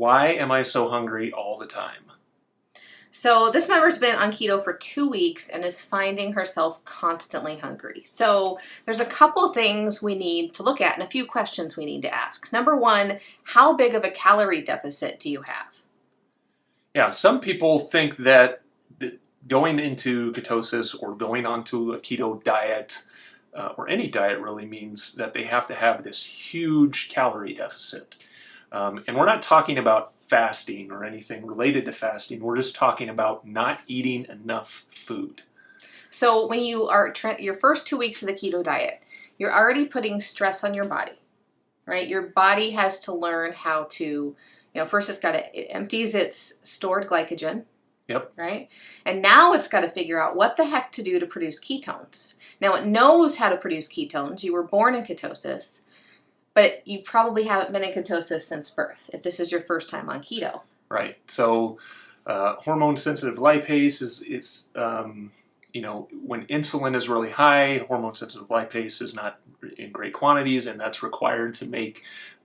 Why am I so hungry all the time? So this member's been on keto for 2 weeks and is finding herself constantly hungry. So there's a couple things we need to look at and a few questions we need to ask. Number one, how big of a calorie deficit do you have? Yeah, some people think that going into ketosis or going onto a keto diet or any diet really means that they have to have this huge calorie deficit. And we're not talking about fasting or anything related to fasting. We're just talking about not eating enough food. So when you are your first 2 weeks of the keto diet, you're already putting stress on your body, right? Your body has to learn how to, first it empties its stored glycogen. Yep. Right? And now it's got to figure out what the heck to do to produce ketones. Now it knows how to produce ketones. You were born in ketosis, but you probably haven't been in ketosis since birth if this is your first time on keto. Right. So hormone-sensitive lipase is when insulin is really high, hormone-sensitive lipase is not in great quantities, and that's required to make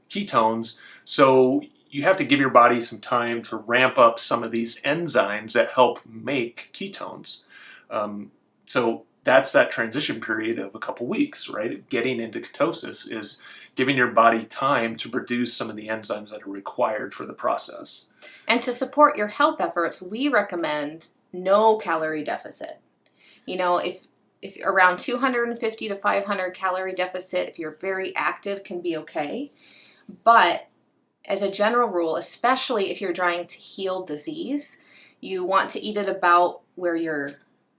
ketones. So you have to give your body some time to ramp up some of these enzymes that help make ketones. So that's that transition period of a couple weeks, right? Getting into ketosis is giving your body time to produce some of the enzymes that are required for the process. And to support your health efforts, we recommend no calorie deficit. If around 250 to 500 calorie deficit, if you're very active, can be okay. But as a general rule, especially if you're trying to heal disease, you want to eat at about where you're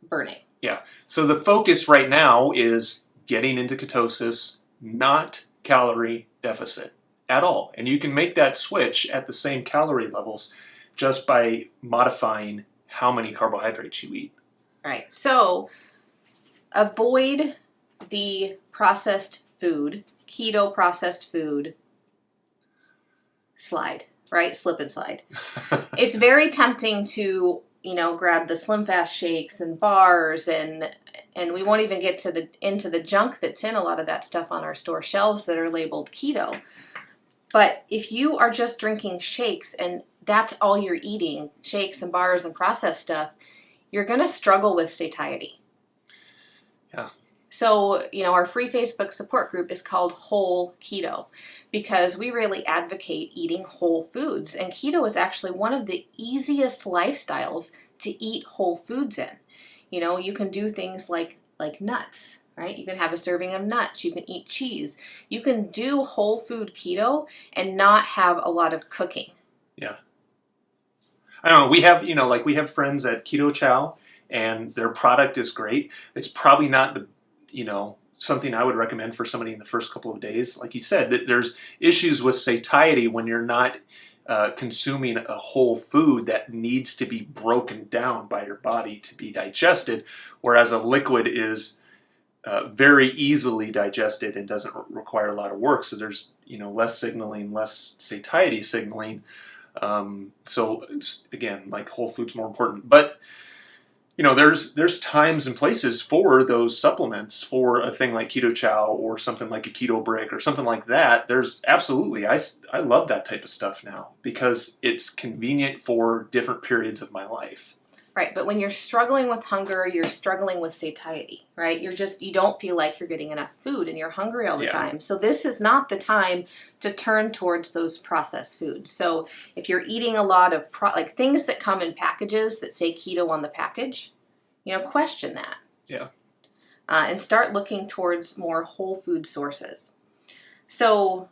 burning. Yeah. So the focus right now is getting into ketosis, not calorie deficit at all. And you can make that switch at the same calorie levels just by modifying how many carbohydrates you eat. Right. So avoid the processed food, keto processed food slide, right? Slip and slide. It's very tempting to, grab the Slim Fast shakes and bars and we won't even get into the junk that's in a lot of that stuff on our store shelves that are labeled keto. But if you are just drinking shakes and that's all you're eating, shakes and bars and processed stuff, you're going to struggle with satiety. Yeah. So, our free Facebook support group is called Whole Keto because we really advocate eating whole foods. And keto is actually one of the easiest lifestyles to eat whole foods in. You can do things like nuts, right? You can have a serving of nuts. You can eat cheese. You can do whole food keto and not have a lot of cooking. Yeah. I don't know. We have friends at Keto Chow and their product is great. It's probably not something I would recommend for somebody in the first couple of days. Like you said, that there's issues with satiety when you're not consuming a whole food that needs to be broken down by your body to be digested, whereas a liquid is very easily digested and doesn't require a lot of work. So there's less signaling, less satiety signaling. So again, like whole food's more important, but there's times and places for those supplements for a thing like Keto Chow or something like a keto brick or something like that. There's absolutely, I love that type of stuff now because it's convenient for different periods of my life. Right, but when you're struggling with hunger, you're struggling with satiety, right? You don't feel like you're getting enough food and you're hungry all the time. So this is not the time to turn towards those processed foods. So if you're eating a lot of things that come in packages that say keto on the package, question that. Yeah. And start looking towards more whole food sources. So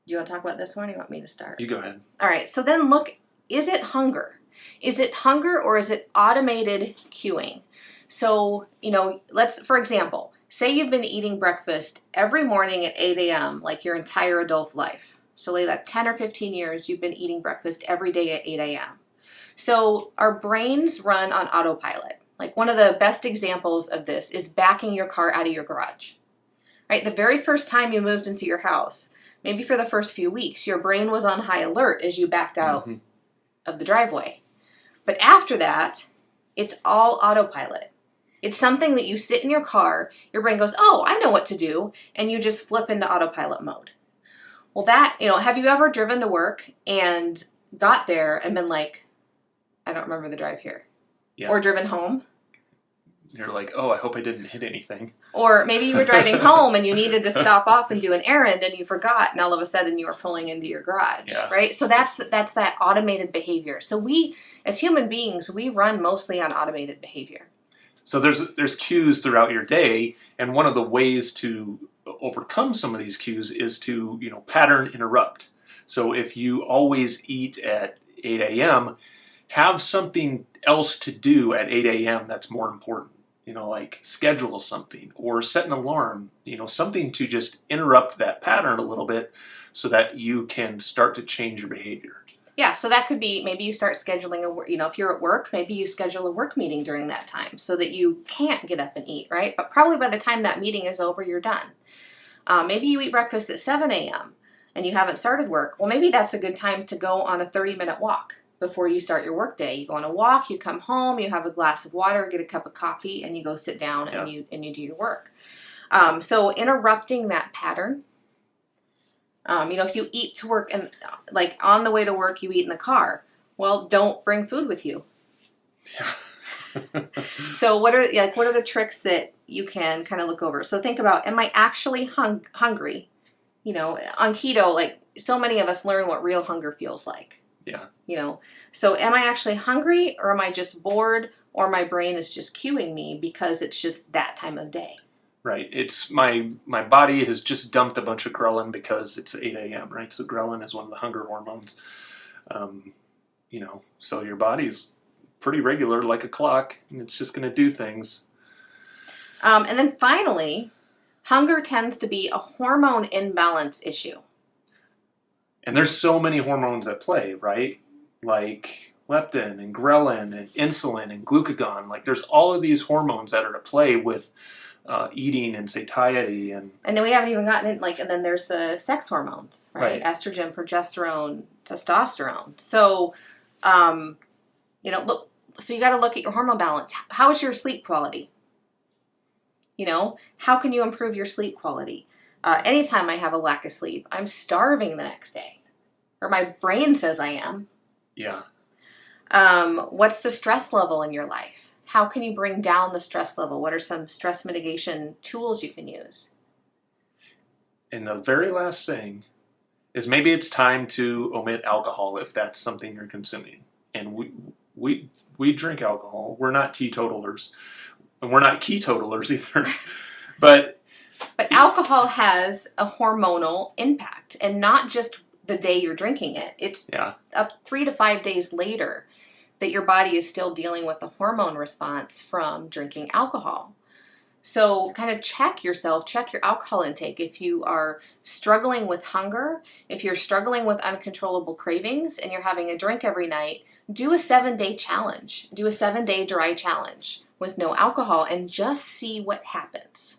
do you want to talk about this one or do you want me to start? You go ahead. All right, so then look, is it hunger? Is it hunger or is it automated cueing? So, for example, say you've been eating breakfast every morning at 8 a.m. like your entire adult life. So like that 10 or 15 years you've been eating breakfast every day at 8 a.m. So our brains run on autopilot. Like one of the best examples of this is backing your car out of your garage. Right? The very first time you moved into your house, maybe for the first few weeks, your brain was on high alert as you backed out of the driveway. But after that, it's all autopilot. It's something that you sit in your car, your brain goes, oh, I know what to do, and you just flip into autopilot mode. Well, have you ever driven to work and got there and been like, I don't remember the drive here. Yeah. Or driven home. You're like, oh, I hope I didn't hit anything. Or maybe you were driving home and you needed to stop off and do an errand and you forgot, and all of a sudden you were pulling into your garage, right? So that's that automated behavior. So we, as human beings, we run mostly on automated behavior. So there's cues throughout your day, and one of the ways to overcome some of these cues is to, pattern interrupt. So if you always eat at 8 a.m., have something else to do at 8 a.m. that's more important. Like schedule something or set an alarm, something to just interrupt that pattern a little bit so that you can start to change your behavior. Yeah, so that could be, maybe you start scheduling if you're at work, maybe you schedule a work meeting during that time so that you can't get up and eat, right? But probably by the time that meeting is over, you're done. Maybe you eat breakfast at 7 a.m. and you haven't started work. Well, maybe that's a good time to go on a 30-minute walk before you start your work day. You go on a walk, you come home, you have a glass of water, get a cup of coffee, and you go sit down and you do your work. So interrupting that pattern. If you eat to work and like on the way to work, you eat in the car. Well, don't bring food with you. Yeah. So what are the tricks that you can kind of look over? So think about, am I actually hungry? On keto, like so many of us learn what real hunger feels like. Yeah. So am I actually hungry, or am I just bored, or my brain is just cueing me because it's just that time of day? Right. It's my body has just dumped a bunch of ghrelin because it's 8 a.m., right? So ghrelin is one of the hunger hormones. So your body's pretty regular, like a clock, and it's just going to do things. And then finally, hunger tends to be a hormone imbalance issue. And there's so many hormones at play, right? Like leptin and ghrelin and insulin and glucagon. Like there's all of these hormones that are at play with eating and satiety. And then we haven't even gotten in, and then there's the sex hormones, right? Estrogen, progesterone, testosterone. So, so you got to look at your hormone balance. How is your sleep quality? How can you improve your sleep quality? Anytime I have a lack of sleep, I'm starving the next day. Or my brain says I am. Yeah. What's the stress level in your life? How can you bring down the stress level? What are some stress mitigation tools you can use? And the very last thing is maybe it's time to omit alcohol if that's something you're consuming. And we drink alcohol. We're not teetotalers. And we're not ketotalers either. But alcohol has a hormonal impact, and not just the day you're drinking it. It's up 3 to 5 days later that your body is still dealing with the hormone response from drinking alcohol. So kind of check yourself, check your alcohol intake. If you are struggling with hunger, if you're struggling with uncontrollable cravings and you're having a drink every night, do a 7-day challenge. Do a 7-day dry challenge with no alcohol and just see what happens.